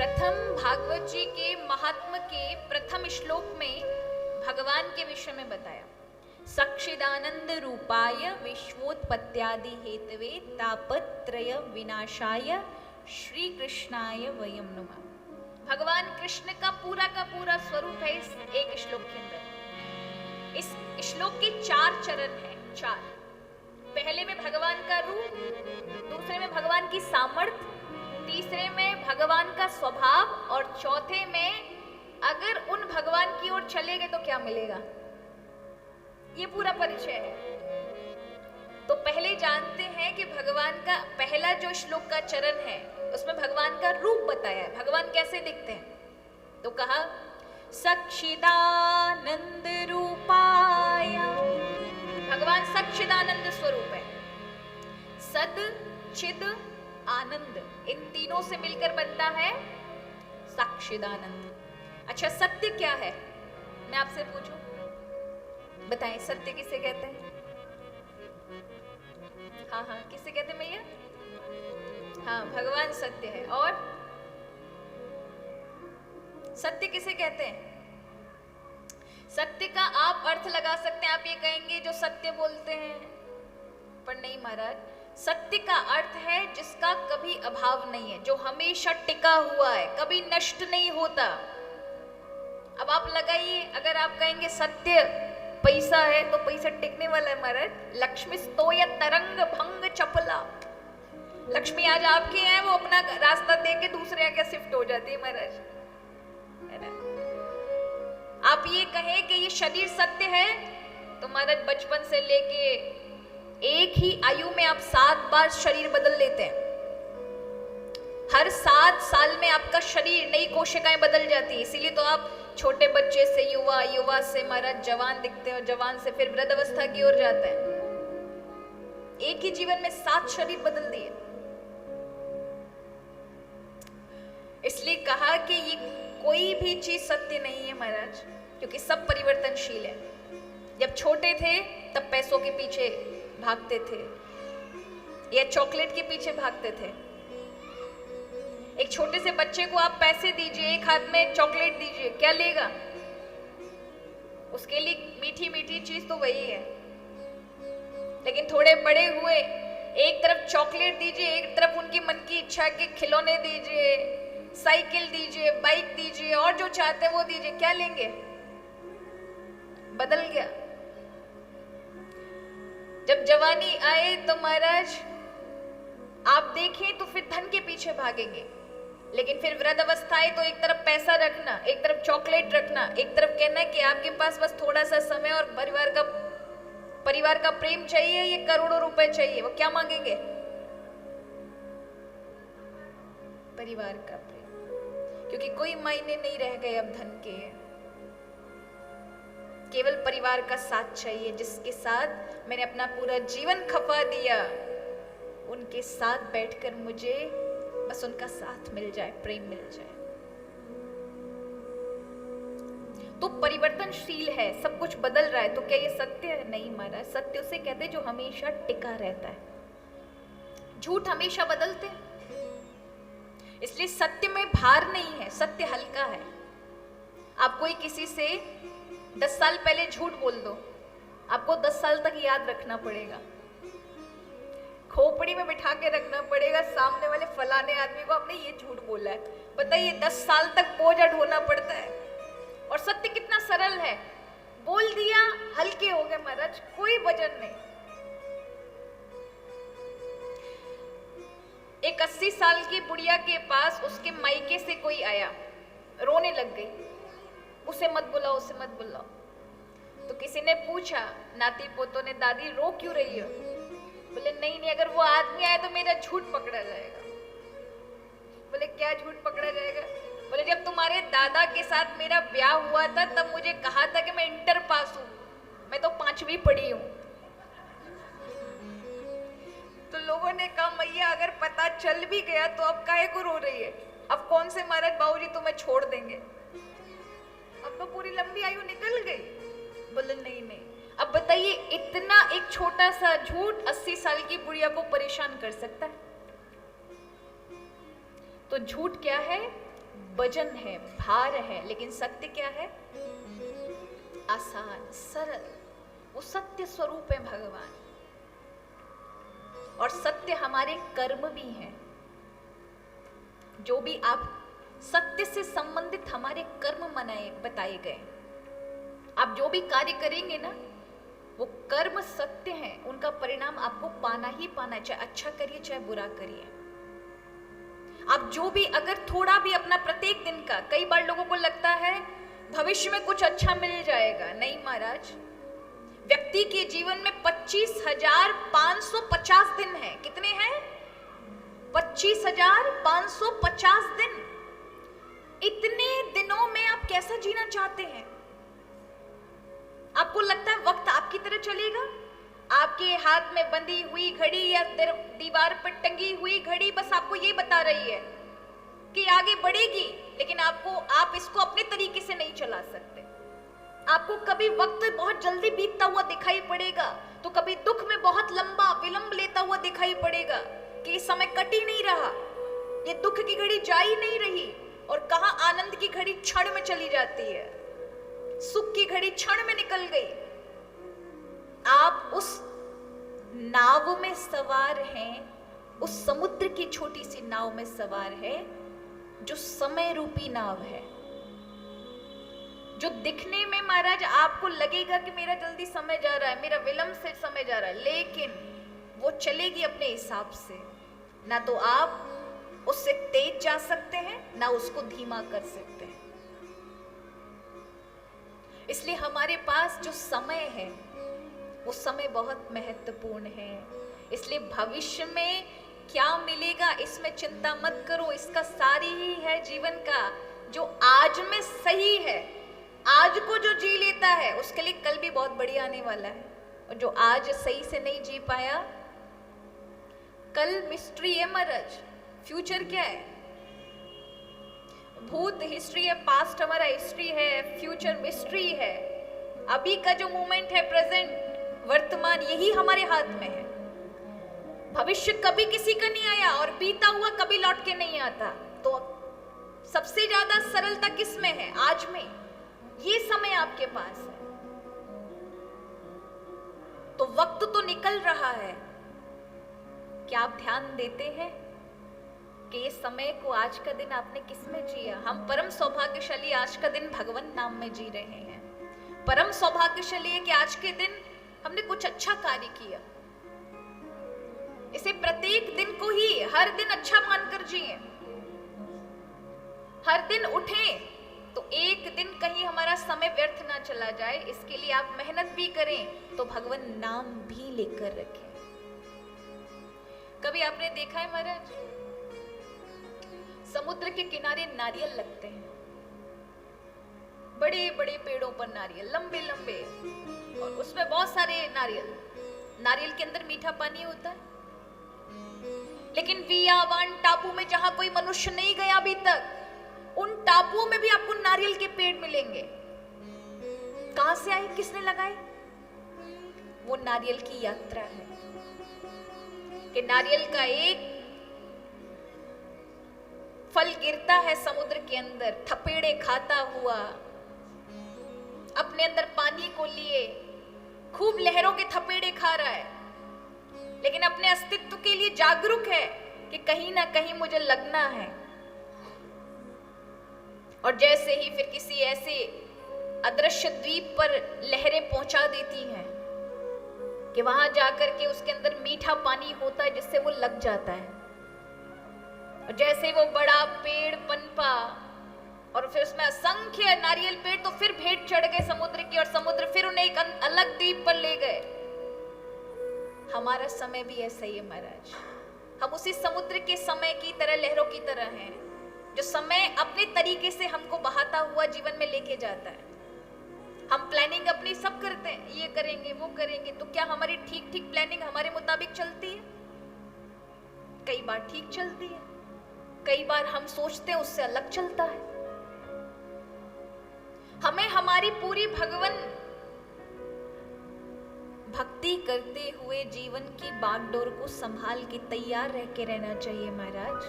प्रथम भागवत जी के महात्म के प्रथम श्लोक में भगवान के विषय में बताया। सच्चिदानंद रूपाय विश्वोत्पत्त्यादि हेतवे तापत्रय विनाशाय श्री कृष्णाय वयम नमः। भगवान कृष्ण का पूरा स्वरूप है इस एक श्लोक के अंदर। इस श्लोक के 4 चरण हैं, 4। पहले में भगवान का रूप, दूसरे में भगवान की सामर्थ्य, तीसरे में भगवान का स्वभाव और चौथे में अगर उन भगवान की ओर चले गए तो क्या मिलेगा। ये पूरा परिचय है। तो पहले जानते हैं कि भगवान का पहला जो श्लोक का चरण है उसमें भगवान का रूप बताया है, भगवान कैसे दिखते हैं। तो कहा सच्चिदानंद रूपाय, भगवान सच्चिदानंद स्वरूप है। सद चिद आनंद, इन तीनों से मिलकर बनता है सच्चिदानंद। अच्छा, सत्य क्या है, मैं आपसे पूछूं, बताएं सत्य किसे कहते हैं। हाँ किसे कहते हैं भैया। हाँ, भगवान सत्य है। और सत्य किसे कहते हैं। सत्य का आप अर्थ लगा सकते हैं, आप ये कहेंगे जो सत्य बोलते हैं, पर नहीं महाराज, सत्य का अर्थ है जिसका कभी अभाव नहीं है, जो हमेशा टिका हुआ है, कभी नष्ट नहीं होता। अब आप लगाइए, अगर आप कहेंगे सत्य पैसा है तो पैसा टिकने वाला है महाराज। लक्ष्मी स्तोय तरंग भंग चपला, लक्ष्मी आज आपके हैं, वो अपना रास्ता दे के दूसरे आगे शिफ्ट हो जाती है महाराज, है ना। आप ये कहें कि ये शरीर सत्य है तो महाराज बचपन से लेके एक ही आयु में आप 7 बार शरीर बदल लेते हैं। हर 7 साल में आपका शरीर, नई कोशिकाएं बदल जाती है। इसीलिए तो आप छोटे बच्चे से युवा, युवा से महाराज जवान दिखते हैं और जवान से फिर वृद्धावस्था की ओर जाते हैं। एक ही जीवन में 7 शरीर बदल दिए। इसलिए कहा कि ये कोई भी चीज सत्य नहीं है महाराज, क्योंकि सब परिवर्तनशील है। जब छोटे थे तब पैसों के पीछे भागते थे या चॉकलेट के पीछे भागते थे। एक छोटे से बच्चे को आप पैसे दीजिए, एक हाथ में चॉकलेट दीजिए, क्या लेगा। उसके लिए मीठी मीठी चीज तो वही है। लेकिन थोड़े बड़े हुए, एक तरफ चॉकलेट दीजिए, एक तरफ उनकी मन की इच्छा के खिलौने दीजिए, साइकिल दीजिए, बाइक दीजिए, और जो चाहते हैं वो दीजिए, क्या लेंगे। बदल गया। जब जवानी आए तो महाराज आप देखें तो फिर धन के पीछे भागेंगे, लेकिन फिर वृद्धावस्था आए तो एक तरफ पैसा रखना, एक तरफ चॉकलेट रखना, एक तरफ कहना कि आपके पास बस थोड़ा सा समय और परिवार का प्रेम चाहिए, ये करोड़ों रुपए चाहिए। वो क्या मांगेंगे, परिवार का प्रेम, क्योंकि कोई मायने नहीं रह गए अब धन के। केवल परिवार का साथ चाहिए, जिसके साथ मैंने अपना पूरा जीवन खपा दिया, उनके साथ बैठकर मुझे बस उनका साथ मिल जाए, प्रेम मिल जाए। तो परिवर्तनशील है, सब कुछ बदल रहा है। तो क्या ये सत्य है? नहीं महाराज, सत्य उसे कहते हैं जो हमेशा टिका रहता है। झूठ हमेशा बदलते हैं, इसलिए सत्य में भार नहीं है, सत्य हल्का है। आप कोई किसी से 10 साल पहले झूठ बोल दो, आपको 10 साल तक याद रखना पड़ेगा, खोपड़ी में बिठा के रखना पड़ेगा। सामने वाले फलाने आदमी को आपने ये झूठ बोला है, बताइए 10 साल तक बोझा ढोना पड़ता है। और सत्य कितना सरल है, बोल दिया, हल्के हो गए महाराज, कोई वजन नहीं। एक 80 साल की बुढ़िया के पास उसके मायके से कोई आया, रोने लग गई, उसे मत बुलाओ, उसे मत बुलाओ। तो किसी ने पूछा, नाती पोतों ने, दादी रो क्यों रही हो। बोले नहीं, अगर वो आदमी आए तो मेरा झूठ पकड़ा जाएगा। बोले क्या झूठ पकड़ा जाएगा। बोले जब तुम्हारे दादा के साथ मेरा ब्याह हुआ था तब मुझे कहा था कि मैं इंटर पास हूं, मैं तो 5वीं पढ़ी हूं। तो लोगों ने कहा मैया अगर पता चल भी गया तो अब काहे को रो रही है, अब कौन से महाराज बाबूजी तुम्हें छोड़ देंगे, अब तो पूरी लंबी आयु निकल गई। बोले नहीं, अब बताइए इतना एक छोटा सा झूठ 80 साल की बुढ़िया को परेशान कर सकता है। तो झूठ क्या है? वजन है, भार है, लेकिन सत्य क्या है? आसान, सरल। वो सत्य स्वरूप है भगवान। और सत्य हमारे कर्म भी हैं। जो भी आप सत्य से संबंधित हमारे कर्म बताए गए, आप जो भी कार्य करेंगे ना, वो कर्म सत्य हैं, उनका परिणाम आपको पाना ही पाना, चाहे अच्छा करिए चाहे बुरा करिए। आप जो भी, अगर थोड़ा भी अपना प्रत्येक दिन का, कई बार लोगों को लगता है भविष्य में कुछ अच्छा मिल जाएगा। नहीं महाराज, व्यक्ति के जीवन में 25,550 दिन है। कितने हैं? 25,550 दिन। इतने दिनों में आप कैसा जीना चाहते हैं? आपको लगता है वक्त आपकी तरह चलेगा? आपके हाथ में बंधी हुई घड़ी या दीवार पर टंगी हुई घड़ी बस आपको ये बता रही है कि आगे बढ़ेगी, लेकिन आप इसको अपने तरीके से नहीं चला सकते। आपको कभी वक्त बहुत जल्दी बीतता हुआ दिखाई पड़ेगा, तो कभी दुख में बहुत लंबा विलंब लेता हुआ दिखाई पड़ेगा कि ये समय कट ही नहीं रहा, ये दुख की घड़ी जा ही नहीं रही, और कहां आनंद की घड़ी क्षण में चली जाती है, सुख की घड़ी क्षण में निकल गई। आप उस नाव में सवार हैं, उस समुद्र की छोटी सी नाव में सवार है, जो समय रूपी नाव है, जो दिखने में महाराज आपको लगेगा कि मेरा जल्दी समय जा रहा है, मेरा विलंब से समय जा रहा है, लेकिन वो चलेगी अपने हिसाब से। ना तो आप उससे तेज जा सकते हैं, ना उसको धीमा कर सकते हैं। इसलिए हमारे पास जो समय है, वो समय बहुत महत्वपूर्ण है। इसलिए भविष्य में क्या मिलेगा इसमें चिंता मत करो, इसका सारी ही है जीवन का। जो आज में सही है, आज को जो जी लेता है, उसके लिए कल भी बहुत बढ़िया आने वाला है। और जो आज सही से नहीं जी पाया, कल मिस्ट्री है महाराज। फ्यूचर क्या है? भूत हिस्ट्री है, पास्ट हमारा हिस्ट्री है, फ्यूचर मिस्ट्री है। अभी का जो मोमेंट है, प्रेजेंट, वर्तमान, यही हमारे हाथ में है। भविष्य कभी किसी का नहीं आया, और बीता हुआ कभी लौट के नहीं आता। तो सबसे ज्यादा सरलता किस में है? आज में। ये समय आपके पास है, तो वक्त तो निकल रहा है। क्या आप ध्यान देते हैं कि ये समय को, आज का दिन आपने किस में जिया? हम परम सौभाग्यशाली आज का दिन भगवान नाम में जी रहे हैं। परम सौभाग्यशाली है कि आज के दिन हमने कुछ अच्छा कार्य किया। इसे प्रत्येक दिन को ही हर दिन अच्छा मानकर जिए। हर दिन उठें तो एक दिन कहीं हमारा समय व्यर्थ ना चला जाए, इसके लिए आप मेहनत भी करें, तो भगवान नाम भी लेकर रखें। कभी आपने देखा है महाराज, समुद्र के किनारे नारियल लगते हैं, बड़े बड़े पेड़ों पर नारियल, लंबे लंबे, और उसमें बहुत सारे नारियल। नारियल के अंदर मीठा पानी होता है, लेकिन वियावान टापू में जहां कोई मनुष्य नहीं गया अभी तक, उन टापुओं में भी आपको नारियल के पेड़ मिलेंगे। कहां से आए, किसने लगाए? वो नारियल की यात्रा है कि नारियल का एक फल गिरता है समुद्र के अंदर, थपेड़े खाता हुआ, अपने अंदर पानी को लिए खूब लहरों के थपेड़े खा रहा है, लेकिन अपने अस्तित्व के लिए जागरूक है कि कहीं ना कहीं मुझे लगना है। और जैसे ही फिर किसी ऐसे अदृश्य द्वीप पर लहरें पहुंचा देती हैं कि वहां जाकर के उसके अंदर मीठा पानी होता है, जिससे वो लग जाता है। और जैसे वो बड़ा पेड़ पनपा, और फिर उसमें असंख्य नारियल पेड़, तो फिर भेंट चढ़ गए समुद्र की, और समुद्र फिर उन्हें एक अलग द्वीप पर ले गए। हमारा समय भी ऐसा ही है महाराज। हम उसी समुद्र के समय की तरह, लहरों की तरह हैं, जो समय अपने तरीके से हमको बहाता हुआ जीवन में लेके जाता है। हम प्लानिंग अपनी सब करते हैं, ये करेंगे वो करेंगे, तो क्या हमारी ठीक ठीक प्लानिंग हमारे मुताबिक चलती है? कई बार ठीक चलती है, कई बार हम सोचते हैं उससे अलग चलता है। हमें हमारी पूरी भगवान भक्ति करते हुए जीवन की बागडोर को संभाल के तैयार रह के रहना चाहिए महाराज।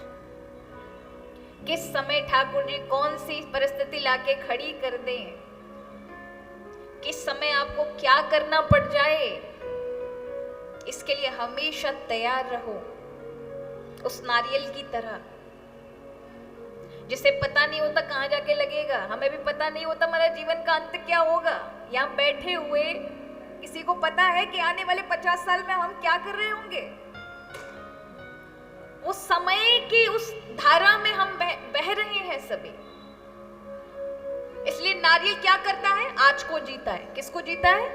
किस समय ठाकुर जी कौन सी परिस्थिति लाके खड़ी कर दें, किस समय आपको क्या करना पड़ जाए, इसके लिए हमेशा तैयार रहो। उस नारियल की तरह जिसे पता नहीं होता कहां जाके लगेगा, हमें भी पता नहीं होता हमारा जीवन का अंत क्या होगा। यहां बैठे हुए किसी को पता है कि आने वाले 50 साल में हम क्या कर रहे होंगे? उस समय की उस धारा में हम बह रहे हैं सभी। इसलिए नारियल क्या करता है? आज को जीता है। किसको जीता है?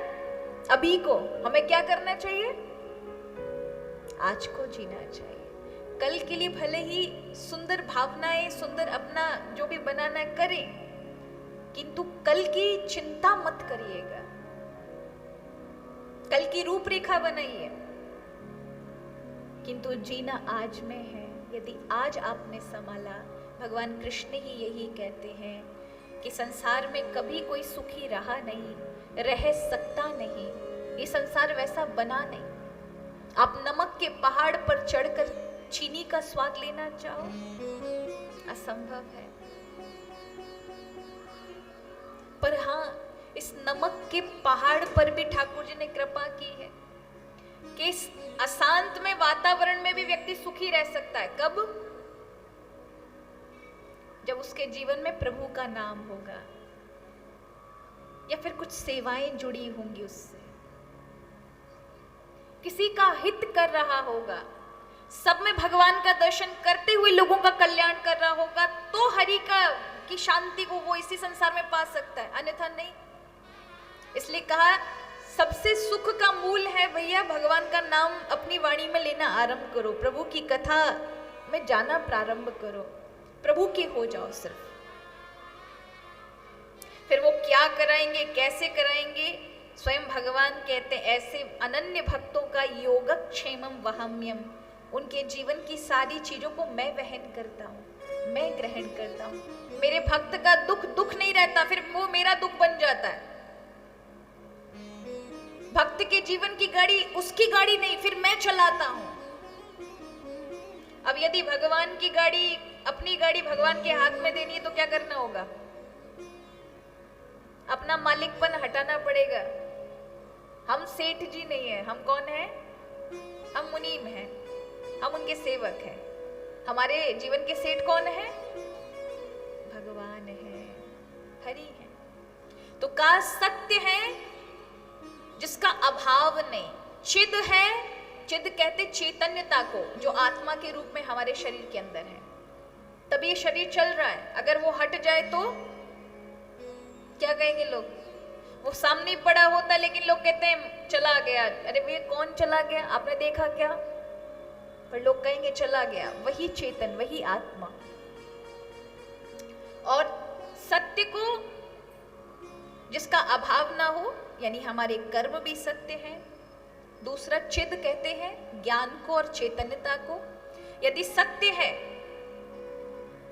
अभी को। हमें क्या करना चाहिए? आज को जीना चाहिए। कल के लिए भले ही सुंदर भावनाएं, सुंदर अपना जो भी बनाना करें, किंतु कल की चिंता मत करिएगा। कल की रूपरेखा बनाइए, किंतु जीना आज में है। यदि आज आपने संभाला, भगवान कृष्ण ही यही कहते हैं कि संसार में कभी कोई सुखी रहा नहीं, रह सकता नहीं। ये संसार वैसा बना नहीं। आप नमक के पहाड़ पर चढ़कर चीनी का स्वाद लेना चाहो, असंभव है। पर हाँ, इस नमक के पहाड़ पर भी ठाकुर जी ने कृपा की है कि इस अशांत में वातावरण में भी व्यक्ति सुखी रह सकता है। कब? जब उसके जीवन में प्रभु का नाम होगा या फिर कुछ सेवाएं जुड़ी होंगी, उससे किसी का हित कर रहा होगा, सब में भगवान का दर्शन करते हुए लोगों का कल्याण कर रहा होगा, तो हरि की शांति को वो इसी संसार में पा सकता है, अन्यथा नहीं। इसलिए कहा सबसे सुख का मूल है भैया, भगवान का नाम अपनी वाणी में लेना आरंभ करो, प्रभु की कथा में जाना प्रारंभ करो, प्रभु के हो जाओ सिर्फ। फिर वो क्या कराएंगे, कैसे कराएंगे, स्वयं भगवान कहते हैं, ऐसे अनन्य भक्तों का योगक्षेमम वहाम्यम, उनके जीवन की सारी चीजों को मैं वहन करता हूं, मैं ग्रहण करता हूं। मेरे भक्त का दुख दुख नहीं रहता, फिर वो मेरा दुख बन जाता है। भक्त के जीवन की गाड़ी उसकी गाड़ी नहीं, फिर मैं चलाता हूं। अब यदि भगवान की गाड़ी, अपनी गाड़ी भगवान के हाथ में देनी है तो क्या करना होगा? अपना मालिकपन हटाना पड़ेगा। हम सेठ जी नहीं है, हम कौन है? हम मुनीम हैं, हम उनके सेवक हैं। हमारे जीवन के सेठ कौन है? भगवान है, हरि है। तो का सत्य है जिसका अभाव नहीं, चिद है, चिद कहते चैतन्यता को, जो आत्मा के रूप में हमारे शरीर के अंदर है। तब ये शरीर चल रहा है, अगर वो हट जाए तो क्या कहेंगे लोग? वो सामने पड़ा होता है लेकिन लोग कहते हैं चला गया। अरे भैया कौन चला गया? आपने देखा क्या? पर लोग कहेंगे चला गया। वही चेतन, वही आत्मा। और सत्य को जिसका अभाव ना हो, यानी हमारे कर्म भी सत्य हैं। दूसरा चिद कहते हैं ज्ञान को और चैतन्यता को। यदि सत्य है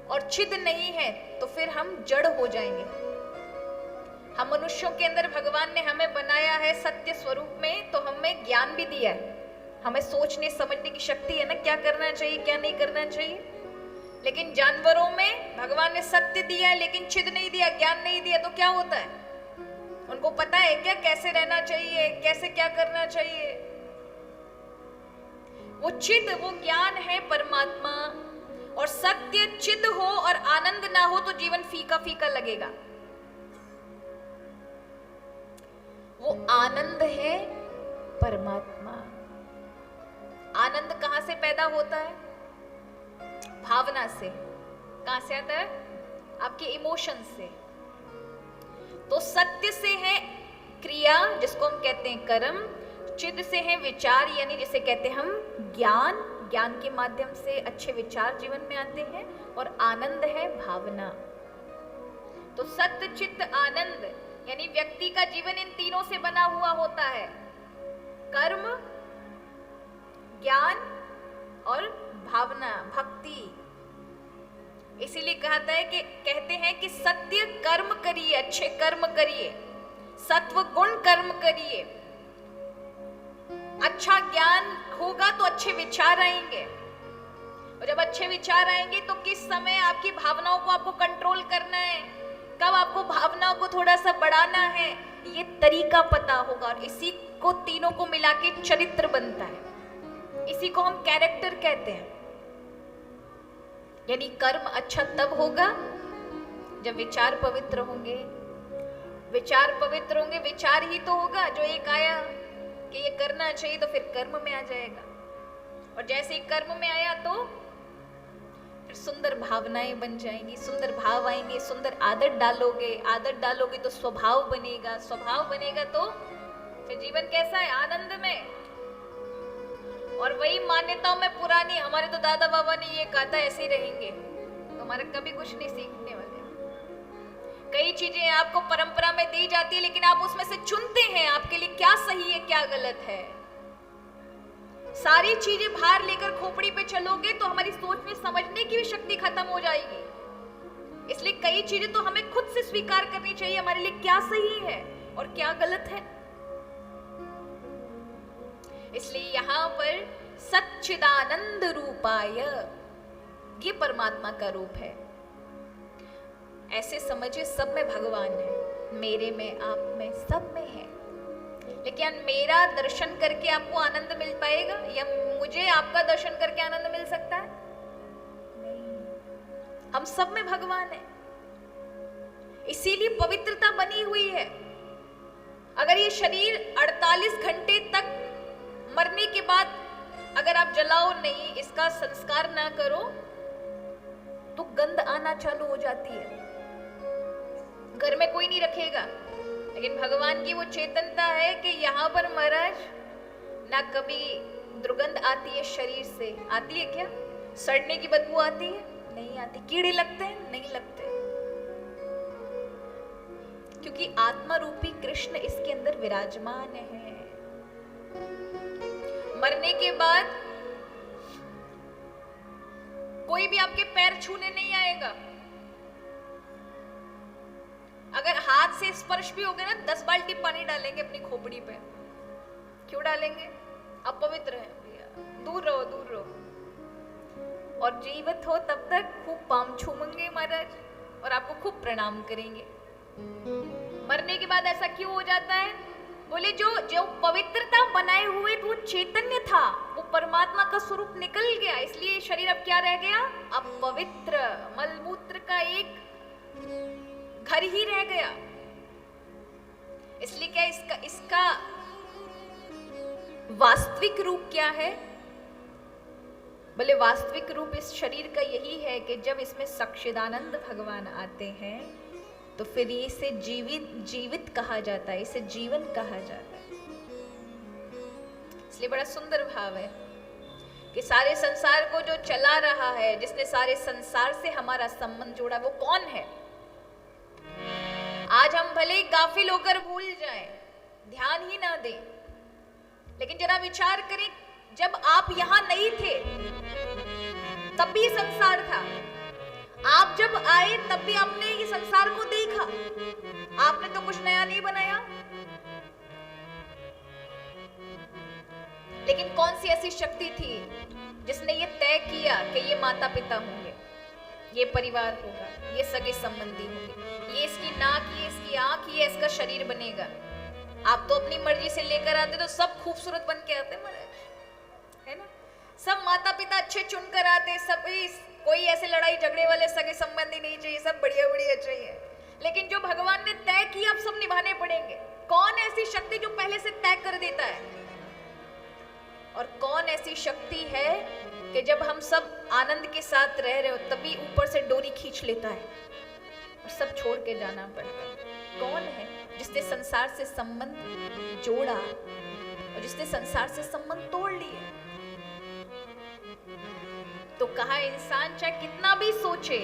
और चिद नहीं है तो फिर हम जड़ हो जाएंगे। हम मनुष्यों के अंदर भगवान ने हमें बनाया है सत्य स्वरूप में, तो हमें ज्ञान भी दिया है, हमें सोचने समझने की शक्ति है ना, क्या करना चाहिए क्या नहीं करना चाहिए। लेकिन जानवरों में भगवान ने सत्य दिया है लेकिन चिद नहीं दिया, ज्ञान नहीं दिया, तो क्या होता है? उनको पता है क्या कैसे रहना चाहिए, कैसे क्या करना चाहिए? वो चिद, वो ज्ञान है परमात्मा। और सत्य चिद हो और आनंद ना हो तो जीवन फीका फीका लगेगा। वो आनंद है परमात्मा। आनंद कहां से पैदा होता है? भावना से। कहां से आता है? आपके इमोशन से। तो सत्य से है क्रिया, जिसको हम कहते हैं कर्म। चिद से है विचार, यानी जिसे कहते हैं हम ज्ञान। ज्ञान के माध्यम से अच्छे विचार जीवन में आते हैं। और आनंद है भावना। तो सत्य चित्त आनंद, यानी व्यक्ति का जीवन इन तीनों से बना हुआ होता है, कर्म, ज्ञान और भावना, भक्ति। इसीलिए कहता है कि कहते हैं कि सत्य कर्म करिए, अच्छे कर्म करिए, सत्व गुण कर्म करिए। अच्छा ज्ञान होगा तो अच्छे विचार आएंगे। और जब अच्छे विचार आएंगे तो किस समय आपकी भावनाओं को आपको कंट्रोल करना है, कब आपको भावनाओं को थोड़ा सा बढ़ाना है, ये तरीका पता होगा। और इसी को तीनों को मिला के चरित्र बनता है, इसी को हम कैरेक्टर कहते हैं। यानी कर्म अच्छा तब होगा जब विचार पवित्र होंगे। विचार पवित्र होंगे, विचार ही तो होगा जो एक आया कि ये करना चाहिए, तो फिर कर्म में आ जाएगा। और जैसे ही कर्म में आया तो फिर सुंदर भावनाएं बन जाएंगी, सुंदर भाव आएंगे, सुंदर आदत डालोगे, आदत डालोगे तो स्वभाव बनेगा, स्वभाव बनेगा तो फिर जीवन कैसा है, आनंद में। और वही मान्यताओं में पुरानी, हमारे तो दादा बाबा ने ये कहा था ऐसे ही रहेंगे, तो हमारे कभी कुछ नहीं सीखने वाले। कई चीजें आपको परंपरा में दी जाती है, लेकिन आप उसमें से चुनते हैं आपके लिए क्या सही है क्या गलत है। सारी चीजें बाहर लेकर खोपड़ी पे चलोगे तो हमारी सोच में समझने की भी शक्ति खत्म हो जाएगी। इसलिए कई चीजें तो हमें खुद से स्वीकार करनी चाहिए, हमारे लिए क्या सही है और क्या गलत है। इसलिए यहां पर सच्चिदानंद रूपाय, ये परमात्मा का रूप है। ऐसे समझिए सब में भगवान है, मेरे में, आप में, सब में है। लेकिन मेरा दर्शन करके आपको आनंद मिल पाएगा या मुझे आपका दर्शन करके आनंद मिल सकता है? नहीं, हम सब में भगवान है। इसीलिए पवित्रता बनी हुई है। अगर ये शरीर 48 घंटे तक मरने के बाद अगर आप जलाओ नहीं, इसका संस्कार ना करो, तो गंध आना चालू हो जाती है, घर में कोई नहीं रखेगा। लेकिन भगवान की वो चेतनता है कि यहाँ पर महाराज ना कभी दुर्गंध आती है शरीर से, आती है क्या? सड़ने की बदबू आती है? नहीं आती। कीड़े लगते हैं? नहीं लगते, क्योंकि आत्मा रूपी कृष्ण इसके अंदर विराजमान है। मरने के बाद कोई भी आपके पैर छूने नहीं आएगा। अगर हाथ से स्पर्श भी हो गया ना, 10 बाल्टी पानी डालेंगे अपनी खोपड़ी पे। क्यों डालेंगे? आप पवित्र हैं भैया, दूर रहो, दूर रहो। और जीवित हो तब तक खूब पाम छूमेंगे महाराज और आपको खूब प्रणाम करेंगे। मरने के बाद ऐसा क्यों हो जाता है? बोले जो पवित्रता बनाए हुए वो चैतन्य था, वो परमात्मा का स्वरूप निकल गया, इसलिए शरीर अब क्या रह गया? अब पवित्र मलमूत्र का एक घर ही रह गया। इसलिए क्या इसका वास्तविक रूप क्या है? बोले वास्तविक रूप इस शरीर का यही है कि जब इसमें सच्चिदानंद भगवान आते हैं तो फिर ये इसे जीवित कहा जाता है, इसे जीवन कहा जाता है। इसलिए बड़ा सुंदर भाव है कि सारे संसार को जो चला रहा है, जिसने सारे संसार से हमारा संबंध जोड़ा, वो कौन है? आज हम भले ही गाफिल होकर भूल जाएं, ध्यान ही ना दें, लेकिन जरा विचार करें, जब आप यहां नहीं थे तब भी संसार था, आप जब आए तब भी आपने ये संसार को देखा, आपने तो कुछ नया नहीं बनाया। लेकिन कौन सी ऐसी शक्ति थी जिसने ये तय किया कि ये माता पिता होंगे, ये परिवार होगा, ये सगे संबंधी होंगे, ये इसकी नाक, ये इसकी आंख, ये इसका शरीर बनेगा। आप तो अपनी मर्जी से लेकर आते तो सब खूबसूरत बन के आते महाराज, है ना? सब माता पिता अच्छे चुनकर आते, सब कोई ऐसे लड़ाई झगड़े वाले सगे संबंधी नहीं चाहिए, सब बढ़िया बढ़िया चाहिए। लेकिन जो भगवान ने तय किया अब सब निभाने पड़ेंगे। कौन ऐसी शक्ति जो पहले से तय कर देता है? और कौन ऐसी शक्ति है कि जब हम सब आनंद के साथ रह रहे हो तभी ऊपर से डोरी खींच लेता है और सब छोड़ के जाना पड़ता है? कौन है जिसने संसार से संबंध जोड़ा और जिसने संसार से संबंध तोड़ लिए? तो कहा इंसान चाहे कितना भी सोचे,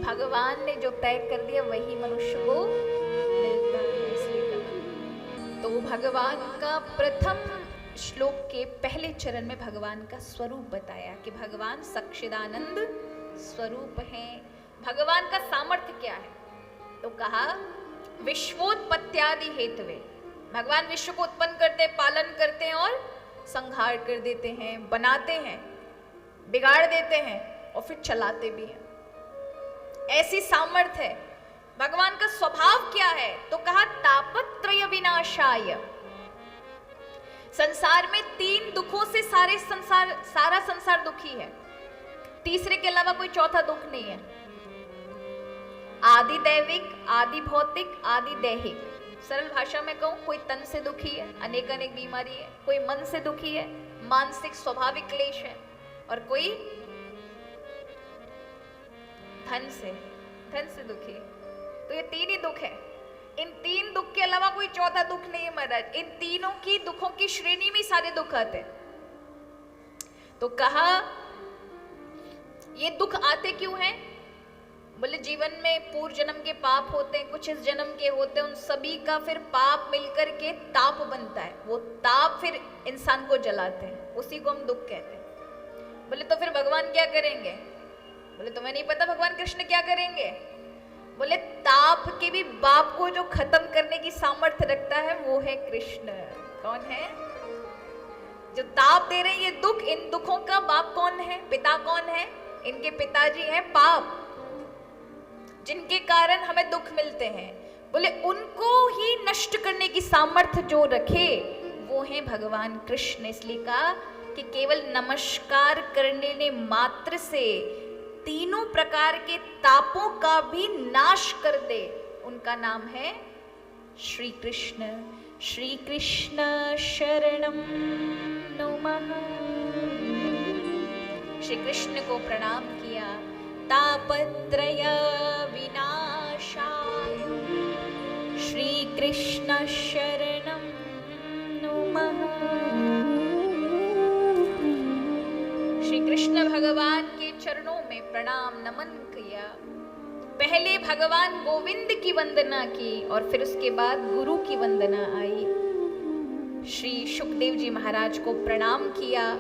भगवान ने जो तय कर दिया वही मनुष्य को मिलता है। इसलिए कहा तो भगवान का प्रथम श्लोक के पहले चरण में भगवान का स्वरूप बताया कि भगवान सच्चिदानंद स्वरूप हैं। भगवान का सामर्थ्य क्या है? तो कहा विश्वोत्पत्त्यादि हेतवे, भगवान विश्व को उत्पन्न करते हैं, पालन करते हैं और संहार कर देते हैं, बनाते हैं। बिगाड़ देते हैं और फिर चलाते भी हैं। ऐसी सामर्थ्य है। भगवान का स्वभाव क्या है? तो कहा तापत्रय विनाशाय। संसार में 3 दुखों से सारा संसार दुखी है। तीसरे के अलावा कोई चौथा दुख नहीं है। आदि दैविक, आदि भौतिक, आदि दैहिक। सरल भाषा में कहूं, कोई तन से दुखी है, अनेक अनेक बीमारी है, कोई मन से दुखी है, मानसिक स्वाभाविक क्लेश है, और कोई धन से दुखी है। तो ये 3 ही दुख है। इन 3 दुख के अलावा कोई चौथा दुख नहीं है महाराज। इन तीनों की दुखों की श्रेणी में सारे दुख आते हैं। तो कहा ये दुख आते क्यों हैं? बोले जीवन में पूर्व जन्म के पाप होते हैं, कुछ इस जन्म के होते हैं, उन सभी का फिर पाप मिलकर के ताप बनता है। वो ताप फिर इंसान को जलाते हैं, उसी को हम दुख कहते हैं। बोले तो फिर भगवान क्या करेंगे? बोले तुम्हें नहीं पता भगवान कृष्ण क्या करेंगे? बोले ताप के भी बाप को जो खत्म करने की सामर्थ्य रखता है वो है कृष्ण। कौन है? जो ताप दे रहे हैं ये दुख, इन दुखों का बाप कौन है? पिता कौन है? इनके पिताजी हैं पाप, जिनके कारण हमें दुख मिलते हैं। बोले उनको ही नष्ट करने की सामर्थ्य जो रखे वो है भगवान कृष्ण। इसलिए कहा कि केवल नमस्कार करने मात्र से 3 प्रकार के तापों का भी नाश कर दे, उनका नाम है श्री कृष्ण। श्री कृष्ण शरणम नमः। श्री कृष्ण को प्रणाम किया। तापत्रय विनाशाय श्री कृष्ण शरणम नमः। श्री कृष्ण भगवान के चरणों में प्रणाम नमन किया। पहले भगवान गोविंद की वंदना की और फिर उसके बाद गुरु की वंदना आई। श्री सुखदेव जी महाराज को प्रणाम किया,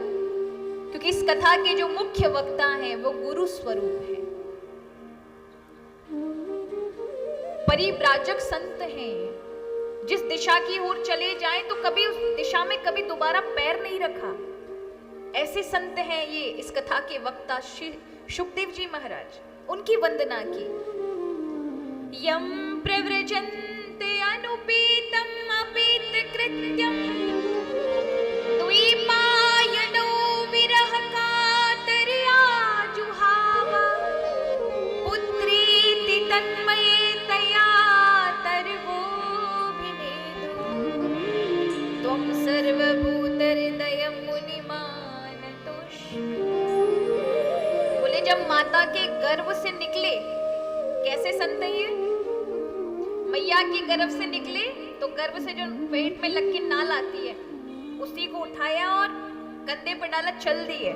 क्योंकि इस कथा के जो मुख्य वक्ता हैं वो गुरु स्वरूप है, परिव्राजक संत हैं। जिस दिशा की ओर चले जाएं तो कभी उस दिशा में कभी दोबारा पैर नहीं रखा, ऐसे संत हैं ये। इस कथा के वक्ता श्री सुखदेव जी महाराज, उनकी वंदना की। यम प्रव्रजन्ते अनुपेतम अपेत कृत्यम द्वीपायनो विरह कातर्या जुहावा पुत्रेति तन्मयतया तर्वोऽभिनेदु त्वं सर्वभूतहृदयं मुनिमानतोऽस्मि। बोले जब माता के गर्भ से निकले, कैसे संत है ये? मैया के गर्भ से निकले तो गर्भ से जो पेट में लग के नाल आती है उसी को उठाया और कंधे पर डाला, चल दिए।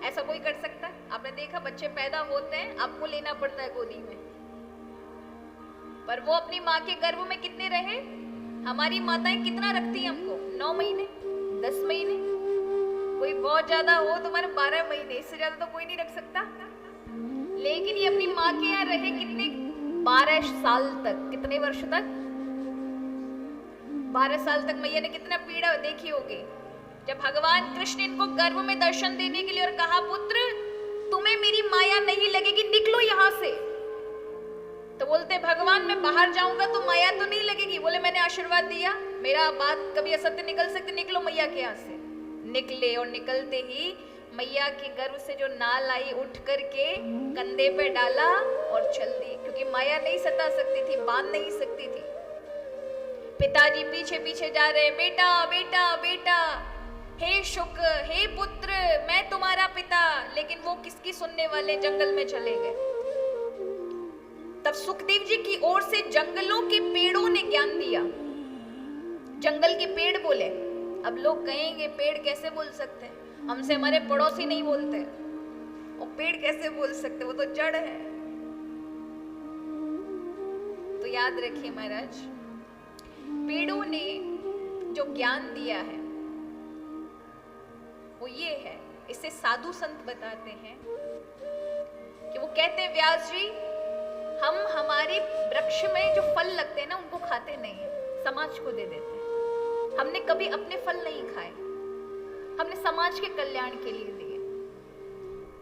ऐसा कोई कर सकता है? आपने देखा बच्चे पैदा होते हैं, आपको लेना पड़ता है गोदी में, पर वो अपनी माँ के गर्भ में कितने रहे? हमारी माताएं कितना रखती हैं हमको? 9 महीने, 10 महीने, कोई बहुत ज्यादा हो तुम्हारे 12 महीने, इससे ज्यादा तो कोई नहीं रख सकता। लेकिन ये अपनी माँ के यहाँ रहे कितने? 12 साल तक। कितने वर्ष तक? 12 साल तक मैया ने कितना पीड़ा देखी होगी। जब भगवान कृष्ण इनको गर्भ में दर्शन देने के लिए और कहा पुत्र तुम्हें मेरी माया नहीं लगेगी, निकलो यहां से, तो बोलते भगवान मैं बाहर जाऊंगा तो माया तो नहीं लगेगी। बोले मैंने आशीर्वाद दिया, मेरा बात कभी असत्य निकल सकती, निकलो मैया के यहाँ से। निकले और निकलते ही मैया के गर्भ से जो नाल आई उठ करके कंधे पे डाला और चल दी, क्योंकि माया नहीं सता सकती थी, बांध नहीं सकती थी। पिताजी पीछे पीछे जा रहे, बेटा बेटा बेटा, हे शुक, हे पुत्र, मैं तुम्हारा पिता। लेकिन वो किसकी सुनने वाले, जंगल में चले गए। तब सुखदेव जी की ओर से जंगलों के पेड़ों ने ज्ञान दिया। जंगल के पेड़ बोले। अब लोग कहेंगे पेड़ कैसे बोल सकते हैं, हमसे हमारे पड़ोसी नहीं बोलते, और पेड़ कैसे बोल सकते, वो तो जड़ है। तो याद रखिए महाराज, पेड़ों ने जो ज्ञान दिया है वो ये है। इसे साधु संत बताते हैं कि वो कहते हैं व्यास जी हम हमारे वृक्ष में जो फल लगते हैं ना उनको खाते नहीं है, समाज को दे देते हैं। हमने कभी अपने फल नहीं खाए, हमने समाज के कल्याण के लिए दिए।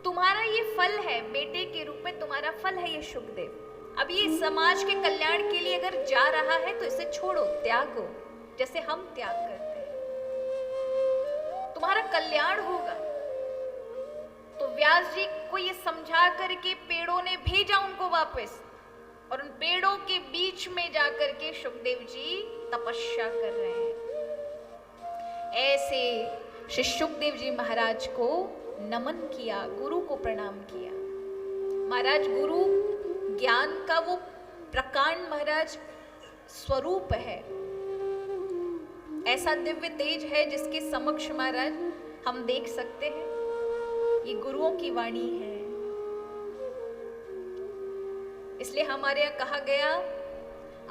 तुम्हारा ये फल है, बेटे के रूप में तुम्हारा फल है ये शुकदेव। अब ये समाज के कल्याण के लिए अगर जा रहा है तो इसे छोड़ो, त्यागो, जैसे हम त्याग करते हैं, तुम्हारा कल्याण होगा। तो व्यास जी को ये समझा करके पेड़ों ने भेजा उनको वापस, और उन पेड़ों के बीच में जाकर के शुकदेव जी तपस्या कर रहे हैं। ऐसे श्री शुकदेव जी महाराज को नमन किया, गुरु को प्रणाम किया। महाराज गुरु ज्ञान का वो प्रकांड महाराज स्वरूप है, ऐसा दिव्य तेज है जिसके समक्ष महाराज हम देख सकते हैं ये गुरुओं की वाणी है। इसलिए हमारे यहाँ कहा गया,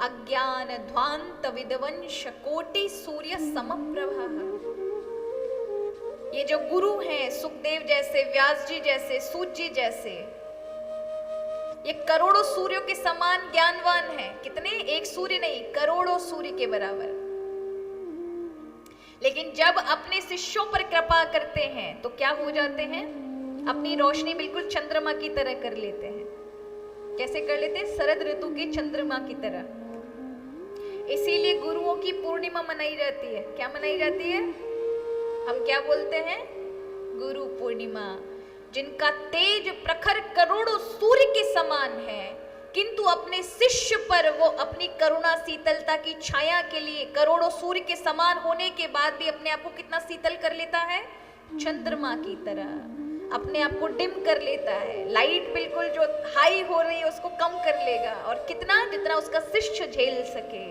अज्ञान ध्वांत विद्वंश कोटि सूर्य समप्रभा। ये जो गुरु हैं, सुखदेव जैसे, व्यास जी जैसे, सूत जी जैसे, ये करोड़ों सूर्यों के समान ज्ञानवान हैं। कितने? एक सूर्य नहीं, करोड़ों सूर्य के बराबर। लेकिन जब अपने शिष्यों पर कृपा करते हैं तो क्या हो जाते हैं? अपनी रोशनी बिल्कुल चंद्रमा की तरह कर लेते हैं। कैसे कर लेते हैं? शरद ऋतु के चंद्रमा की तरह। इसीलिए गुरुओं की पूर्णिमा मनाई जाती है। क्या मनाई जाती है? हम क्या बोलते हैं? गुरु पूर्णिमा। जिनका तेज प्रखर करोड़ों सूर्य के समान है, किंतु अपने शिष्य पर वो अपनी करुणा शीतलता की छाया के लिए करोड़ों सूर्य के समान होने के बाद भी अपने आप को कितना शीतल कर लेता है? चंद्रमा की तरह अपने आप को डिम कर लेता है। लाइट बिल्कुल जो हाई हो रही है उसको कम कर लेगा, और कितना? जितना उसका शिष्य झेल सके।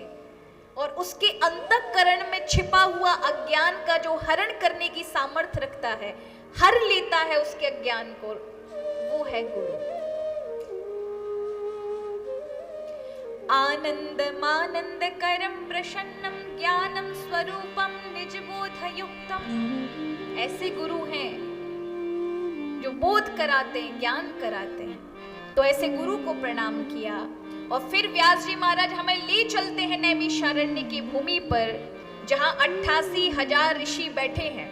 और उसके अंतःकरण में छिपा हुआ अज्ञान का जो हरण करने की सामर्थ्य रखता है, हर लेता है उसके अज्ञान को, वो है गुरु। आनंदमानंद करम प्रसन्नम ज्ञानम स्वरूपम निज बोध युक्तम। ऐसे गुरु हैं जो बोध कराते हैं, ज्ञान कराते हैं। तो ऐसे गुरु को प्रणाम किया। और फिर व्यास जी महाराज हमें ले चलते हैं नैमिषारण्य की भूमि पर, जहां 88,000 ऋषि बैठे हैं,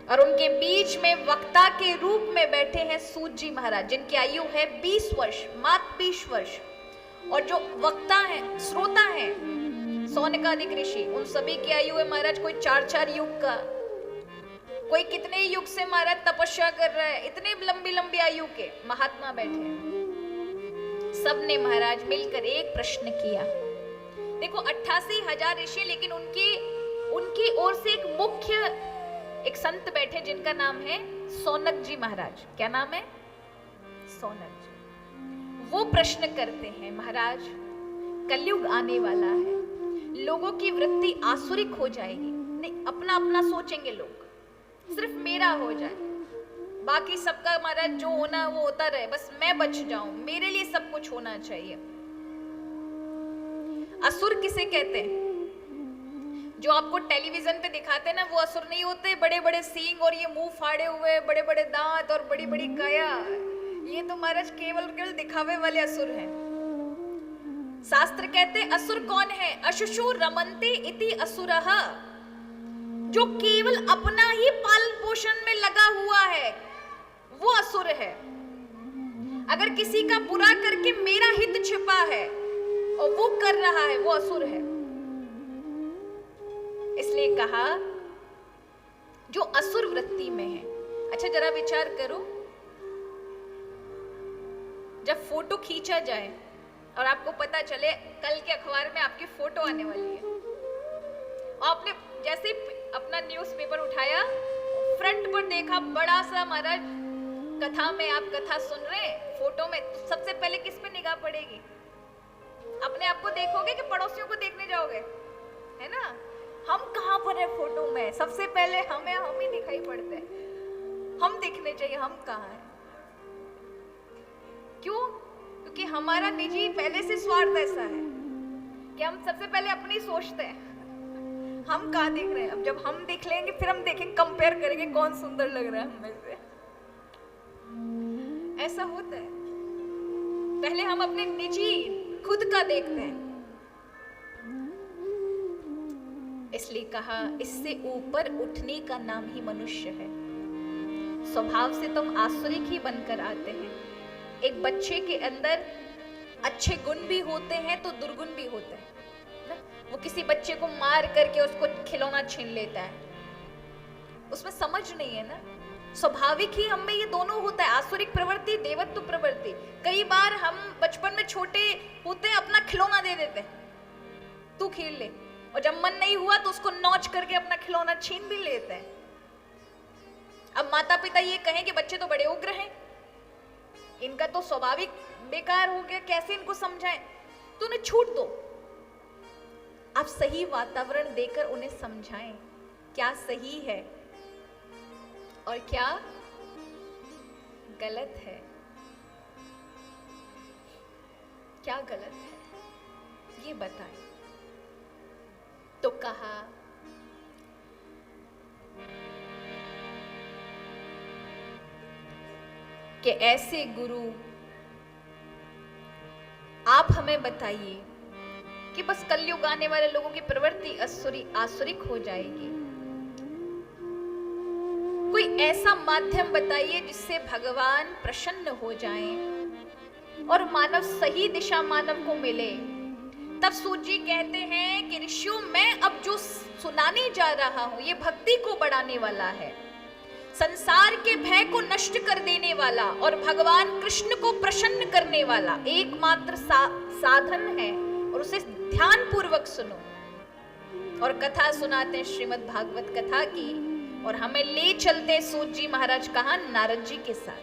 और उनके बीच में वक्ता के रूप में बैठे हैं सूत जी महाराज, जिनकी आयु है 20 वर्ष, मात्र 20 वर्ष। और जो वक्ता है, श्रोता है, सौनकादिक ऋषि, उन सभी की आयु है महाराज कोई 4-4 युग का, कोई कितने युग से महाराज तपस्या कर रहा है। इतने लंबी लंबी आयु के महात्मा बैठे हैं। सबने महाराज मिलकर एक प्रश्न किया। देखो 88,000 ऋषि, लेकिन उनकी ओर से एक मुख्य एक संत बैठे जिनका नाम है सौनक जी महाराज। क्या नाम है? सौनक जी। वो प्रश्न करते हैं, महाराज कलयुग आने वाला है, लोगों की वृत्ति आसुरिक हो जाएगी। नहीं, अपना अपना सोचेंगे लोग, सिर्फ मेरा हो जाए, बाकी सबका महाराज जो होना वो होता रहे, बस मैं बच जाऊं, मेरे लिए सब कुछ होना चाहिए। असुर किसे कहते हैं? जो आपको टेलीविजन पे दिखाते हैं ना, वो असुर नहीं होते। बड़े बड़े सींग और ये मुंह फाड़े हुए, बड़े बड़े दांत और बड़ी बड़ी काया, ये तो महाराज केवल दिखावे वाले असुर हैं। शास्त्र कहते हैं असुर कौन है? अशुषु रमन्ते इति असुरः। जो केवल अपना ही पालन पोषण में लगा हुआ है वो असुर है। अगर किसी का बुरा करके मेरा हित छिपा है और वो कर रहा है, वो असुर है। इसलिए कहा जो असुर वृत्ति में है। अच्छा जरा विचार करो, जब फोटो खींचा जाए और आपको पता चले कल के अखबार में आपकी फोटो आने वाली है, और आपने जैसे ही अपना न्यूज़पेपर उठाया, फ्रंट पर देखा बड़ा सा महाराज कथा में, आप कथा सुन रहे हैं, फोटो में, तो सबसे पहले किस पे निगाह पड़ेगी? अपने आप को देखोगे कि पड़ोसियों को देखने जाओगे? है ना? हम कहाँ पर है फोटो में? सबसे पहले हम ही दिखाई पड़ते हैं, हम दिखने चाहिए हम कहाँ हैं। क्यों? क्योंकि हमारा निजी पहले से स्वार्थ ऐसा है कि हम सबसे पहले अपनी सोचते हैं, हम कहाँ दिख रहे हैं। अब जब हम दिख लेंगे फिर हम देखेंगे, कंपेयर करेंगे कौन सुंदर लग रहा है हम में से। ऐसा होता है, पहले हम अपने निजी खुद का देखते हैं। इसलिए कहा इससे ऊपर उठने का नाम ही मनुष्य है। स्वभाव से तो हम आसुरिक ही बनकर आते हैं। एक बच्चे के अंदर अच्छे गुण भी होते हैं तो दुर्गुण भी होते हैं ना? वो किसी बच्चे को मार करके उसको खिलौना छीन लेता है, उसमें समझ नहीं है ना। स्वाभाविक ही हम में ये दोनों होता है, आसुरिक प्रवृत्ति, देवत्व प्रवृत्ति। कई बार हम बचपन में छोटे होते हैं अपना खिलौना दे देते हैं, तू खेल ले, और जब मन नहीं हुआ तो उसको नौच करके अपना खिलौना छीन भी लेते हैं। अब माता पिता ये कहें कि बच्चे तो बड़े उग्र हैं, इनका तो स्वाभाविक बेकार हो गया, कैसे इनको समझाएं? तो उन्हें छूट दो, आप सही वातावरण देकर उन्हें समझाएं क्या सही है और क्या गलत है। क्या गलत है ये बताएं। तो कहा कि ऐसे गुरु आप हमें बताइए कि बस कलयुग आने वाले लोगों की प्रवृत्ति आसुरिक हो जाएगी। कोई ऐसा माध्यम बताइए जिससे भगवान प्रसन्न हो जाएं और मानव सही दिशा मानव को मिले। तब सूत जी कहते हैं कि ऋषियों, मैं अब जो सुनाने जा रहा हूं ये भक्ति को बढ़ाने वाला है, संसार के भय को नष्ट कर देने वाला और भगवान कृष्ण को प्रसन्न करने वाला एकमात्र साधन है, और उसे ध्यान पूर्वक सुनो। और कथा सुनाते हैं श्रीमद् भागवत कथा की, और हमें ले चलते सूत जी महाराज कहा नारद जी के साथ।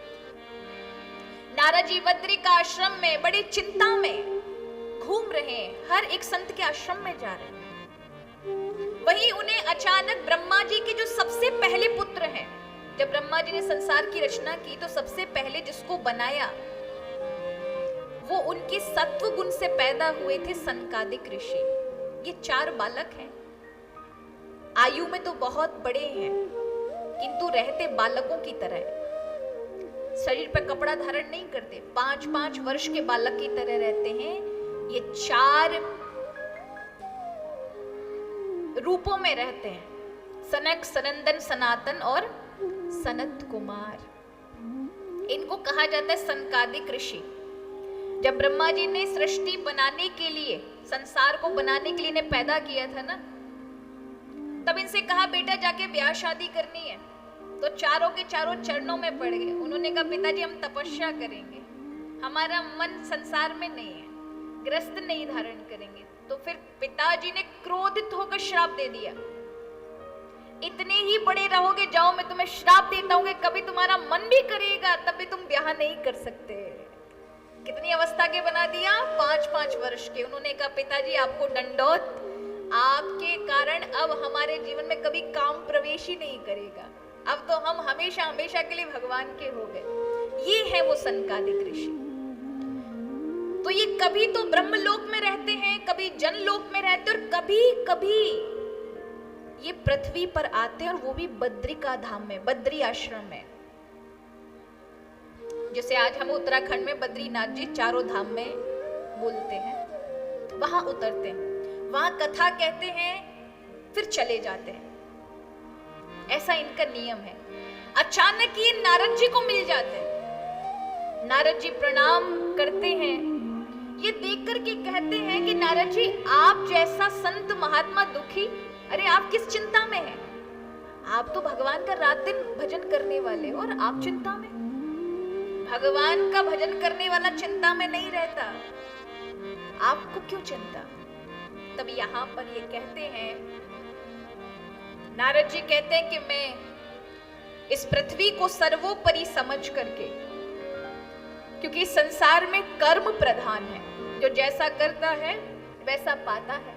नारद जी बद्रिक आश्रम में बड़ी चिंता में घूम रहे हैं, हर एक संत के आश्रम में जा रहे हैं। वहीं उन्हें अचानक ब्रह्मा जी के जो सबसे पहले पुत्र हैं, जब ब्रह्मा जी ने संसार की रचना की तो सबसे पहले जिसको बनाया वो उनके सत्व गुण से पैदा हुए थे सनकादिक ऋषि। ये 4 बालक हैं, आयु में तो बहुत बड़े हैं किंतु रहते बालकों की तरह, शरीर पर कपड़ा धारण नहीं करते, 5-5 वर्ष के बालक की तरह रहते हैं। ये 4 रूपों में रहते हैं, सनक, सनंदन, सनातन और सनत कुमार। इनको कहा जाता है सनकादिक ऋषि। जब ब्रह्मा जी ने सृष्टि बनाने के लिए, संसार को बनाने के लिए इन्हें पैदा किया था ना, तब इनसे कहा बेटा जाके ब्याह शादी करनी है, तो चारों के चारों चरणों में पड़ गए। उन्होंने कहा पिताजी हम तपस्या करेंगे, हमारा मन संसार में नहीं है, ग्रस्त नहीं धारण करेंगे। तो फिर पिताजी ने क्रोधित होकर श्राप दे दिया, इतने ही बड़े रहोगे, जाओ मैं तुम्हें श्राप देता हूं कि कभी तुम्हारा मन भी करेगा तब भी तुम ब्याह नहीं कर सकते। कितनी अवस्था के बना दिया? 5-5 वर्ष के। उन्होंने कहा पिताजी आपको दंडोत, आपके कारण अब हमारे जीवन में कभी काम प्रवेश ही नहीं करेगा, अब तो हम हमेशा हमेशा के लिए भगवान के हो गए। ये है वो सनकादिक ऋषि। तो ये कभी तो ब्रह्मलोक में रहते हैं, कभी जनलोक में रहते हैं, और कभी कभी ये पृथ्वी पर आते हैं, और वो भी बद्रिका धाम में, बद्री आश्रम में। जैसे आज हम उत्तराखंड में बद्रीनाथ जी चारों धाम में बोलते हैं, वहां उतरते हैं, वहां कथा कहते हैं, फिर चले जाते हैं। ऐसा इनका नियम है। अचानक ये नारद जी को मिल जाते हैं। नारद जी प्रणाम करते हैं, ये देख करके कहते हैं कि नारद जी आप जैसा संत महात्मा दुखी, अरे आप किस चिंता में हैं? आप तो भगवान का रात दिन भजन करने वाले हो, और आप चिंता में? भगवान का भजन करने वाला चिंता में नहीं रहता, आपको क्यों चिंता? तब यहां पर ये कहते हैं, नारद जी कहते हैं कि मैं इस पृथ्वी को सर्वोपरि समझ करके, क्योंकि संसार में कर्म प्रधान है, जो जैसा करता है वैसा पाता है।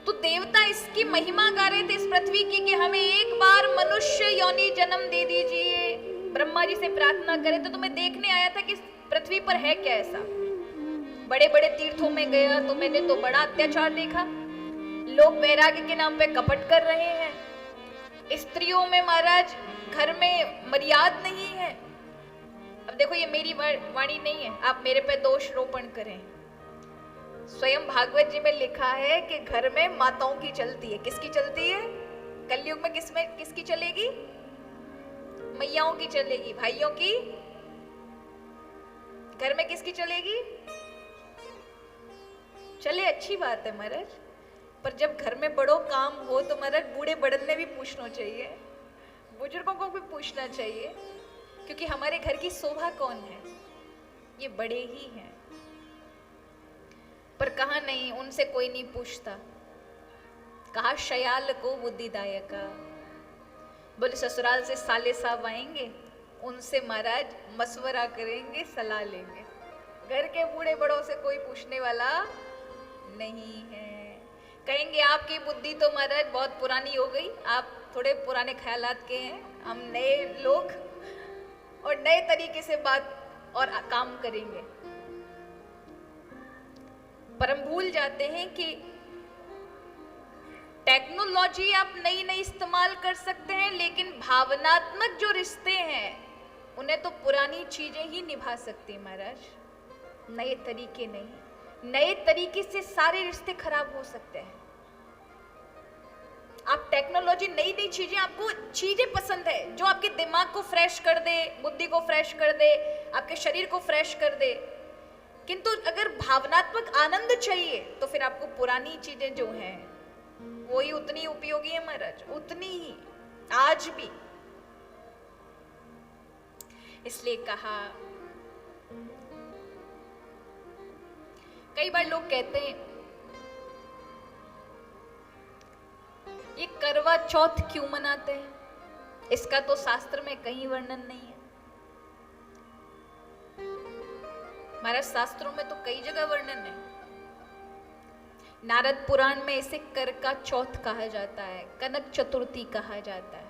तो देवता इसकी महिमा गा रहे थे इस पृथ्वी की कि हमें एक बार मनुष्य योनि जन्म दे दीजिए। ब्रह्मा जी से प्रार्थना करे तो तुम्हें देखने आया था कि पृथ्वी पर है क्या ऐसा। बड़े बड़े तीर्थों में गया तो मैंने तो बड़ा अत्याचार देखा, लोग वैराग्य के नाम पे कपट कर रहे हैं, स्त्रियों में महाराज घर में मर्याद नहीं है। अब देखो ये मेरी वाणी नहीं है, आप मेरे पे दोष रोपण करें। स्वयं भागवत जी में लिखा है कि घर में माताओं की चलती है। किसकी चलती है? कलयुग में किसकी चलेगी? मैयाओं की चलेगी, भाइयों की, घर में किसकी चलेगी? चले, अच्छी बात है महाराज, पर जब घर में बड़ो काम हो तो महाराज बूढ़े बड़न ने भी पूछना चाहिए, बुजुर्गों को भी पूछना चाहिए, क्योंकि हमारे घर की शोभा कौन है? ये बड़े ही हैं। पर कहा नहीं, उनसे कोई नहीं पूछता। कहा शयाल को बुद्धिदायका, बोले ससुराल से साले साहब आएंगे, उनसे महाराज मशवरा करेंगे, सलाह लेंगे। घर के बूढ़े बड़ों से कोई पूछने वाला नहीं है। कहेंगे आपकी बुद्धि तो महाराज बहुत पुरानी हो गई, आप थोड़े पुराने ख्यालात के हैं, हम नए लोग और नए तरीके से बात और काम करेंगे। पर हम भूल जाते हैं कि टेक्नोलॉजी आप नई नई इस्तेमाल कर सकते हैं, लेकिन भावनात्मक जो रिश्ते हैं उन्हें तो पुरानी चीजें ही निभा सकती है महाराज, नए तरीके नहीं। नए तरीके से सारे रिश्ते खराब हो सकते हैं। आप टेक्नोलॉजी, नई नई चीजें, आपको चीजें पसंद है जो आपके दिमाग को फ्रेश कर दे, बुद्धि को फ्रेश कर दे, आपके शरीर को फ्रेश कर दे, किंतु अगर भावनात्मक आनंद चाहिए तो फिर आपको पुरानी चीजें जो हैं वही उतनी उपयोगी है महाराज, उतनी ही आज भी। इसलिए कहा, कई बार लोग कहते हैं ये करवा चौथ क्यों मनाते हैं, इसका तो शास्त्र में कहीं वर्णन नहीं है। महाराज शास्त्रों में तो कई जगह वर्णन है। नारद पुराण में इसे कर का चौथ कहा जाता है, कनक चतुर्थी कहा जाता है,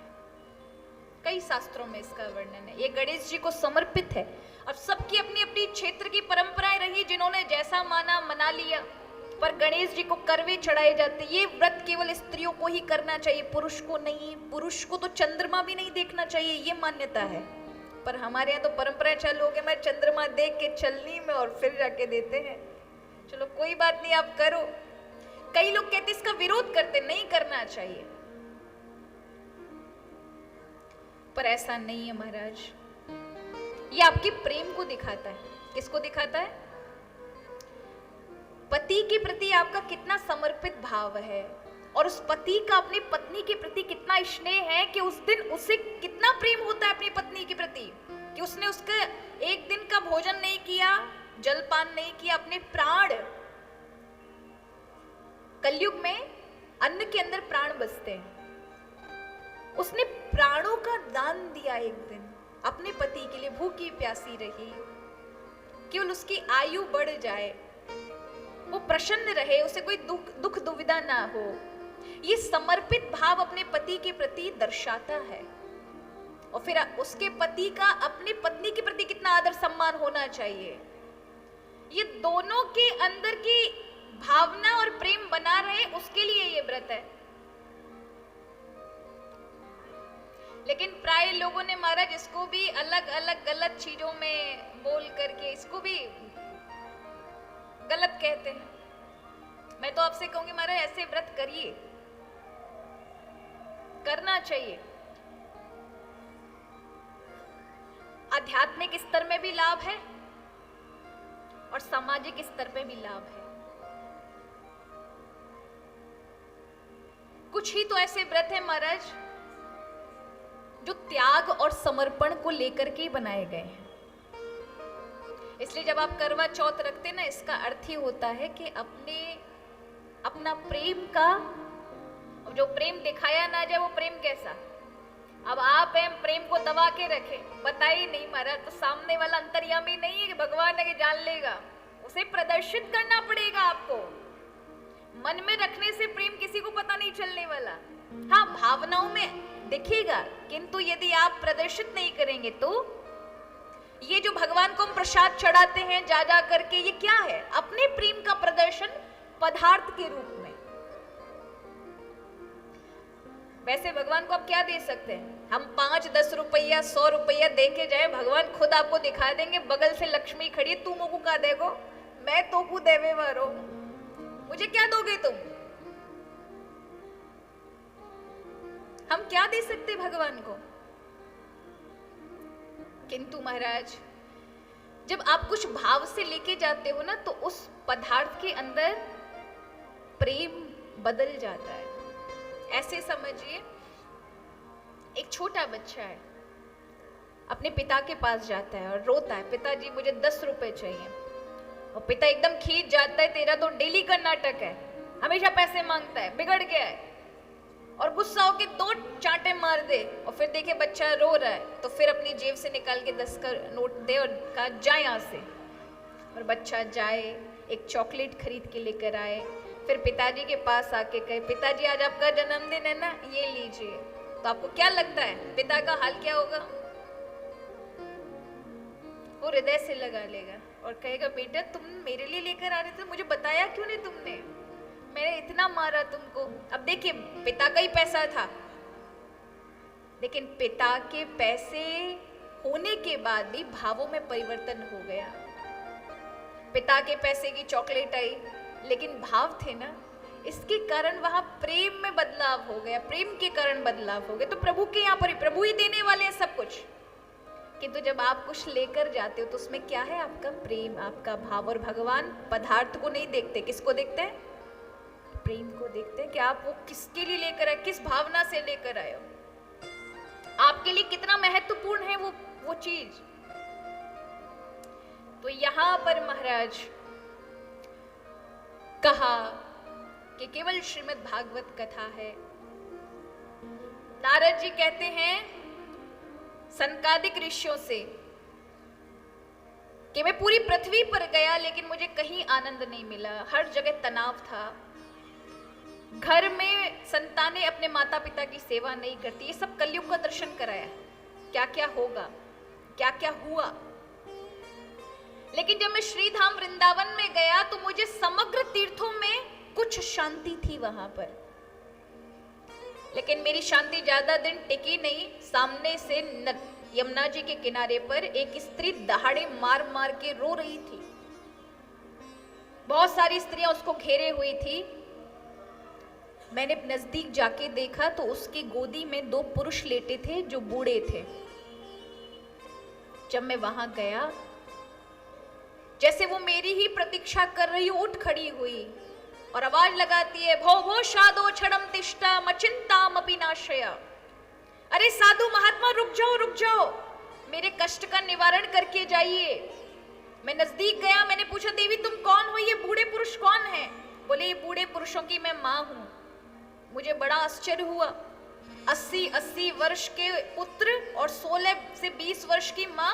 कई शास्त्रों में इसका वर्णन है। ये गणेश जी को समर्पित है। अब सबकी अपनी अपनी क्षेत्र की परंपराएं रही, जिन्होंने जैसा माना मना लिया, पर गणेश जी को करवे चढ़ाए जाते। ये व्रत केवल स्त्रियों को ही करना चाहिए, पुरुष को नहीं। पुरुष को तो चंद्रमा भी नहीं देखना चाहिए, ये मान्यता है। पर हमारे यहाँ तो परंपराएं चालू हो गई, मैं चंद्रमा देख के चलनी में और फिर जाके देते हैं। चलो कोई बात नहीं, आप करो। कई लोग कहते इसका विरोध करते, नहीं करना चाहिए, पर ऐसा नहीं है महाराज। ये आपके प्रेम को दिखाता है। किसको दिखाता है? पति के प्रति आपका कितना समर्पित भाव है, और उस पति का अपनी पत्नी के प्रति कितना स्नेह है कि उस दिन उसे कितना प्रेम होता है अपनी पत्नी के प्रति, कि उसने उसका एक दिन का भोजन नहीं किया, जलपान नहीं किया, अपने प्राण। कलयुग में अन्न के अंदर प्राण बसते हैं, उसने प्राणों का दान दिया एक दिन अपने पति के लिए, भूखी प्यासी रही, केवल उसकी आयु बढ़ जाए, वो प्रसन्न रहे, उसे कोई दुख दुविधा ना हो। ये समर्पित भाव अपने पति के प्रति दर्शाता है। और फिर उसके पति का अपने पत्नी के प्रति कितना आदर सम्मान होना चाहिए, ये दोनों के अंदर की भावना और प्रेम बना रहे, उसके लिए ये व्रत है। लेकिन प्राय लोगों ने महाराज इसको भी अलग अलग गलत चीजों में बोल करके इसको भी गलत कहते हैं। मैं तो आपसे कहूंगी महाराज ऐसे व्रत करिए, करना चाहिए। आध्यात्मिक स्तर में भी लाभ है और सामाजिक स्तर पे भी लाभ है। कुछ ही तो ऐसे व्रत है महाराज जो त्याग और समर्पण को लेकर के बनाए गए हैं। इसलिए जब आप करवा चौथ रखते ना, इसका अर्थ ही होता है कि अपना प्रेम का जो प्रेम दिखाया ना जाए, वो प्रेम कैसा। अब आप प्रेम को दबा के रखे, बताइए नहीं महाराज, तो सामने वाला अंतर्यामी नहीं है कि भगवान है कि जान लेगा, उसे प्रदर्शित करना पड़ेगा आपको। मन में रखने से प्रेम किसी को पता नहीं चलने वाला। हाँ, भावनाओं में दिखेगा, किंतु यदि आप प्रदर्शित नहीं करेंगे तो ये जो भगवान को हम प्रसाद चढ़ाते हैं जा जा करके, ये क्या है? अपने प्रेम का प्रदर्शन पदार्थ के रूप में। वैसे भगवान को आप क्या दे सकते हैं? हम 5, 10 रुपया, 100 रुपया दे के जाए, भगवान खुद आपको दिखा देंगे, बगल से लक्ष्मी खड़ी, तू मोको का देगो, मैं तो को देवे वारो, मुझे क्या दोगे तुम? हम क्या दे सकते भगवान को? किंतु महाराज, जब आप कुछ भाव से लेके जाते हो ना, तो उस पदार्थ के अंदर प्रेम बदल जाता है। ऐसे समझिए, एक छोटा बच्चा है, अपने पिता के पास जाता है और रोता है, पिताजी मुझे 10 रुपए चाहिए। और पिता एकदम खींच जाता है, तेरा तो डेली का नाटक है, हमेशा पैसे मांगता है, बिगड़ गया है, और गुस्सा होके 2 चांटे मार दे। और फिर देखे बच्चा रो रहा है, तो फिर अपनी जेब से निकाल के 10 का नोट दे और कहा जा यहाँ से। और बच्चा जाए, एक चॉकलेट खरीद के लेकर आए, फिर पिताजी के पास आके कहे, पिताजी आज आपका जन्मदिन है ना, ये लीजिए। तो आपको क्या लगता है पिता का हाल क्या होगा? वो हृदय से लगा लेगा और कहेगा, बेटा तुम मेरे लिए लेकर आ रहे थे, मुझे बताया क्यों नहीं तुमने, मैंने इतना मारा तुमको। अब देखिए, पिता का ही पैसा था, लेकिन पिता के पैसे होने के बाद भी भावों में परिवर्तन हो गया। पिता के पैसे की चॉकलेट आई, लेकिन भाव थे ना, इसके कारण वहां प्रेम में बदलाव हो गया, प्रेम के कारण बदलाव हो गया। तो प्रभु के यहाँ पर प्रभु ही देने वाले हैं सब कुछ, किंतु जब आप कुछ लेकर जाते हो तो उसमें क्या है? आपका प्रेम, आपका भाव। और भगवान पदार्थ को नहीं देखते, किसको देखते हैं? प्रेम को देखते हैं कि आप वो किसके लिए लेकर आए, किस भावना से लेकर आए हो, आपके लिए कितना महत्वपूर्ण है वो चीज। तो यहां पर महाराज कहा कि केवल श्रीमद् भागवत कथा है। नारद जी कहते हैं सनकादिक ऋषियों से कि मैं पूरी पृथ्वी पर गया, लेकिन मुझे कहीं आनंद नहीं मिला, हर जगह तनाव था, घर में संतानें अपने माता पिता की सेवा नहीं करती। ये सब कलयुग का दर्शन कराया, क्या क्या होगा, क्या क्या हुआ। लेकिन जब मैं श्रीधाम वृंदावन में गया तो मुझे समग्र तीर्थों में कुछ शांति थी वहां पर, लेकिन मेरी शांति ज्यादा दिन टिकी नहीं। सामने से यमुना जी के किनारे पर एक स्त्री दहाड़े मार मार के रो रही थी, बहुत सारी स्त्रियां उसको घेरे हुई थी। मैंने नजदीक जाके देखा तो उसकी गोदी में 2 पुरुष लेटे थे जो बूढ़े थे। जब मैं वहां गया, जैसे वो मेरी ही प्रतीक्षा कर रही, उठ खड़ी हुई और आवाज लगाती है, भो भो शादो छड़म तिष्ठा मचिंताम अपि नाशया। अरे साधु महात्मा रुक जाओ, रुक जाओ, मेरे कष्ट का निवारण करके जाइए। मैं नजदीक गया, मैंने पूछा, देवी तुम कौन हो, ये बूढ़े पुरुष कौन है? बोले, ये बूढ़े पुरुषों की मैं माँ हूं। मुझे बड़ा आश्चर्य हुआ, 80 वर्ष के पुत्र और 16 से 20 वर्ष की माँ,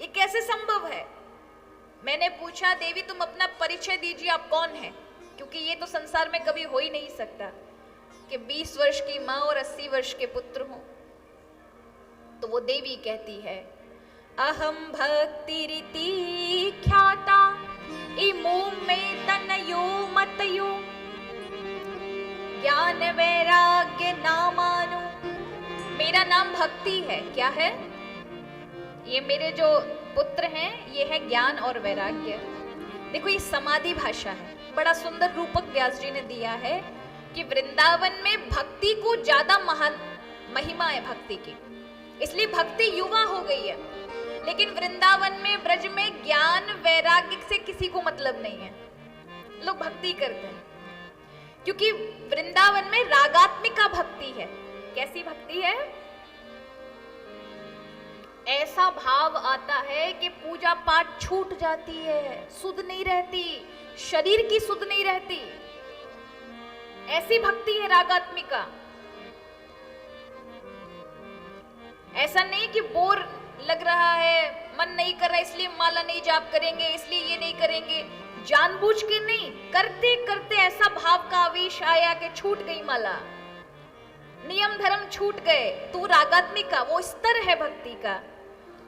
ये कैसे संभव है? मैंने पूछा, देवी तुम अपना परिचय दीजिए, आप कौन हैं? क्योंकि ये तो संसार में कभी हो ही नहीं सकता कि 20 वर्ष की माँ और 80 वर्ष के पुत्र हों। तो वो देवी कहती है, अहम भक्ति रीति ख्याता इमो में तनयो मतयो ज्ञान वैराग्य नामानु। मेरा नाम भक्ति है। क्या है? ये मेरे जो पुत्र हैं, ये है ज्ञान और वैराग्य। देखो, ये समाधि भाषा है, बड़ा सुंदर रूपक व्यास जी ने दिया है कि वृंदावन में भक्ति को ज्यादा महान महिमा है भक्ति की, इसलिए भक्ति युवा हो गई है। लेकिन वृंदावन में, ब्रज में ज्ञान वैराग्य से किसी को मतलब नहीं है, लोग भक्ति करते हैं क्योंकि वृंदावन में रागात्मिका भक्ति है। कैसी भक्ति है? ऐसा भाव आता है कि पूजा पाठ छूट जाती है, सुध नहीं रहती, शरीर की सुध नहीं रहती, ऐसी भक्ति है रागात्मिका। ऐसा नहीं कि बोर लग रहा है, मन नहीं कर रहा इसलिए माला नहीं जाप करेंगे, इसलिए ये नहीं करेंगे, जानबूझ के नहीं, करते करते ऐसा भाव का आवेश आया कि छूट गई माला, नियम धर्म छूट गए। तो रागात्मिका वो स्तर है भक्ति का।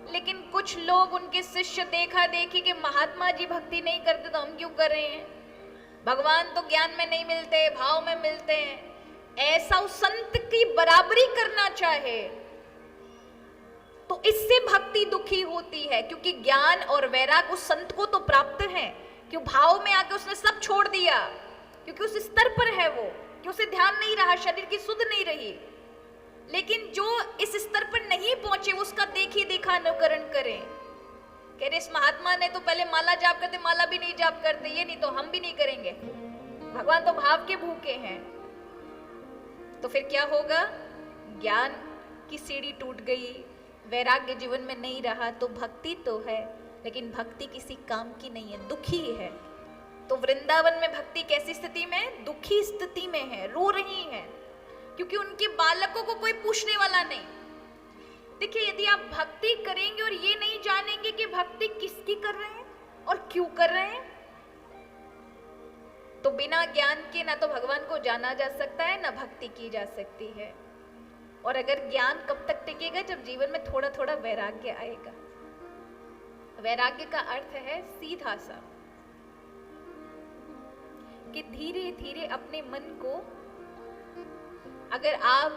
लेकिन कुछ लोग, उनके शिष्य देखा देखी कि महात्मा जी भक्ति नहीं करते तो हम क्यों कर रहे हैं, भगवान तो ज्ञान में नहीं मिलते, भाव में मिलते हैं। ऐसा उस संत की बराबरी करना चाहे तो इससे भक्ति दुखी होती है, क्योंकि ज्ञान और वैराग उस संत को तो प्राप्त है, क्यों भाव में आके उसने सब छोड़ दिया, क्योंकि उस स्तर पर है वो कि उसे ध्यान नहीं रहा, शरीर की सुध नहीं रही। लेकिन जो इस स्तर पर नहीं पहुंचे उसका देखी देखा अनुकरण करें। कह रहे इस महात्मा ने तो पहले माला जाप करते, माला भी नहीं जाप करते, ये नहीं तो हम भी नहीं करेंगे। भगवान तो भाव के भूखे हैं। तो फिर क्या होगा? ज्ञान की सीढ़ी टूट गई, वैराग्य जीवन में नहीं रहा, तो भक्ति तो है लेकिन भक्ति किसी काम की नहीं है, दुखी है। तो वृंदावन में भक्ति कैसी स्थिति में? दुखी स्थिति में है, रो रही है, क्योंकि उनके बालकों को कोई पूछने वाला नहीं। देखिए, यदि आप भक्ति करेंगे और ये नहीं जानेंगे कि भक्ति किसकी कर रहे हैं और क्यों कर रहे हैं, तो बिना ज्ञान के ना तो भगवान को जाना जा सकता है, ना भक्ति की जा सकती है। और अगर ज्ञान कब तक टिकेगा? जब जीवन में थोड़ा थोड़ा वैराग्य आएगा। वैराग्य का अर्थ है सीधा सा कि धीरे धीरे अपने मन को, अगर आप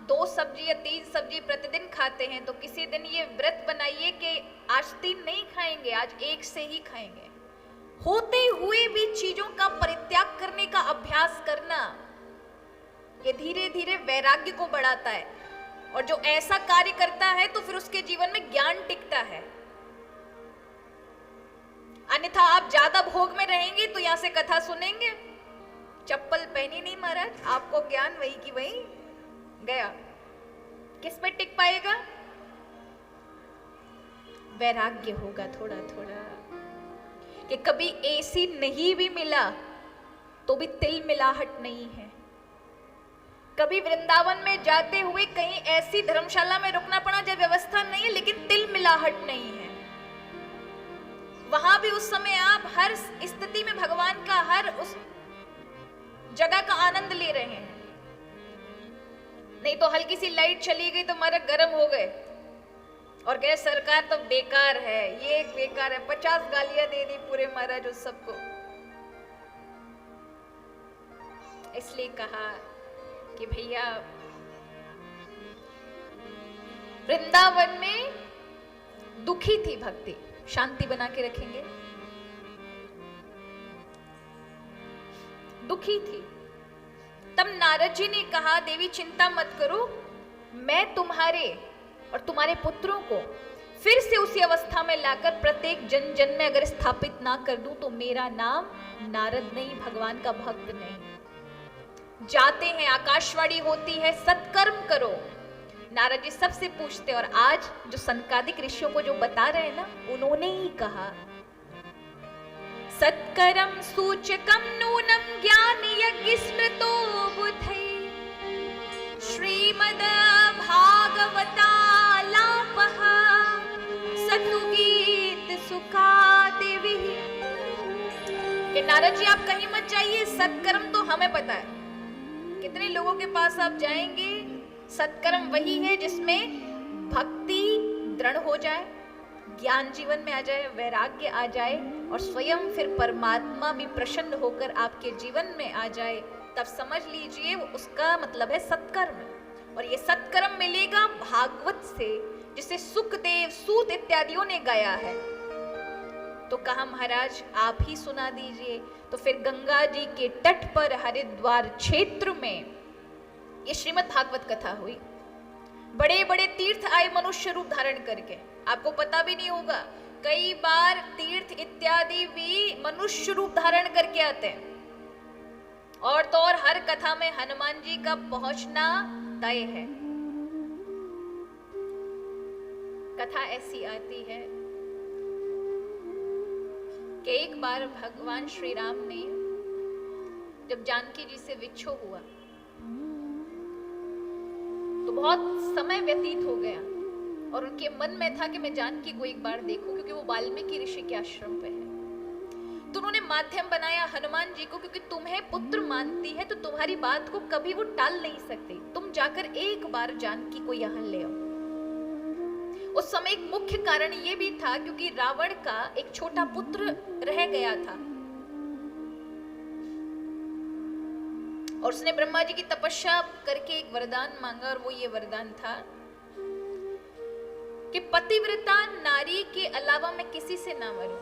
2 सब्जी या 3 सब्जी प्रतिदिन खाते हैं तो किसी दिन ये व्रत बनाइए कि आज 3 नहीं खाएंगे, आज 1 से ही खाएंगे। होते हुए भी चीजों का परित्याग करने का अभ्यास करना, ये धीरे धीरे वैराग्य को बढ़ाता है। और जो ऐसा कार्य करता है तो फिर उसके जीवन में ज्ञान टिकता है। अन्यथा आप ज्यादा भोग में रहेंगे तो यहां से कथा सुनेंगे, चप्पल पहनी नहीं महाराज, आपको ज्ञान वही की वही गया। किस पे टिक पाएगा? वैराग्य होगा थोड़ा थोड़ा। कि कभी एसी नहीं भी मिला तो भी तिल मिलाहट नहीं है। कभी वृंदावन में जाते हुए कहीं ऐसी धर्मशाला में रुकना पड़ा जब व्यवस्था नहीं है लेकिन तिल मिलाहट नहीं है, वहां भी उस समय आप हर स्थिति में भगवान का हर उस जगह का आनंद ले रहे हैं। नहीं तो हल्की सी लाइट चली गई तो हमारा गर्म हो गए और कहे सरकार तो बेकार है, ये बेकार है, 50 गालियां दे दी पूरे महाराज उस सबको। इसलिए कहा कि भैया वृंदावन में दुखी थी भक्ति, शांति बना के रखेंगे, दुखी थी। तब नारद जी ने कहा देवी चिंता मत करो, मैं तुम्हारे और तुम्हारे पुत्रों को फिर से उसी अवस्था में लाकर प्रत्येक जन जन में अगर स्थापित ना कर दूं तो मेरा नाम नारद नहीं, भगवान का भक्त नहीं। जाते हैं, आकाशवाणी होती है, सत्कर्म करो। नारद जी सबसे पूछते, और आज जो सनकादिक ऋषियों को जो बता रहे हैं ना, उन्होंने ही कहा सत्करम सूचकम नूनम ज्ञान यज्ञ स्मृतो बुद्धै श्रीमद भागवतालापः सतुगीत सुखादेवी। कि नारद जी आप कहीं मत जाइए, सत्कर्म तो हमें पता है। कितने लोगों के पास आप जाएंगे, सत्कर्म वही है जिसमें भक्ति दृढ़ हो जाए, ज्ञान जीवन में आ जाए, वैराग्य आ जाए और स्वयं फिर परमात्मा भी प्रसन्न होकर आपके जीवन में आ जाए। तब समझ लीजिए वो उसका मतलब है सत्कर्म। और ये सत्कर्म मिलेगा भागवत से, जिसे सुखदेव सूत इत्यादियों ने गाया है। तो कहा महाराज आप ही सुना दीजिए। तो फिर गंगा जी के तट पर हरिद्वार क्षेत्र में ये श्रीमद् भागवत कथा हुई। बड़े बड़े तीर्थ आए मनुष्य रूप धारण करके, आपको पता भी नहीं होगा, कई बार तीर्थ इत्यादि भी मनुष्य रूप धारण करके आते हैं। और तो और हर कथा में हनुमान जी का पहुंचना तय है। कथा ऐसी आती है कि एक बार भगवान श्री राम ने जब जानकी जी से विच्छो हुआ तो बहुत समय व्यतीत हो गया और उनके मन में था कि मैं जानकी को एक बार देखूं, क्योंकि वो वाल्मीकि ऋषि के आश्रम पे है। तो उन्होंने माध्यम बनाया हनुमान जी को, क्योंकि तुम्हें पुत्र मानती है तो तुम्हारी बात को कभी वो टाल नहीं सकती, तुम जाकर एक बार जानकी को यहाँ ले आओ। उस समय एक मुख्य कारण ये भी था क्योंकि रावण का एक छोटा पुत्र रह गया था और उसने ब्रह्मा जी की तपस्या करके एक वरदान मांगा, और वो ये वरदान था कि पतिव्रता नारी के अलावा मैं किसी से ना मरूं।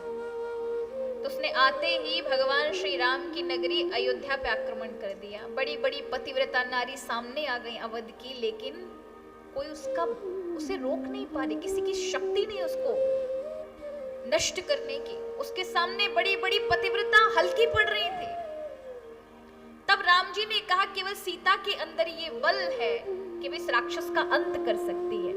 तो उसने आते ही भगवान श्री राम की नगरी अयोध्या पे आक्रमण कर दिया। बड़ी बड़ी पतिव्रता नारी सामने आ गई अवध की, लेकिन कोई उसे रोक नहीं पा रही, किसी की शक्ति नहीं उसको नष्ट करने की। उसके सामने बड़ी बड़ी पतिव्रता हल्की पड़ रही थी। तब राम जी ने कहा केवल सीता के अंदर ये बल है कि वे इस राक्षस का अंत कर सकती है।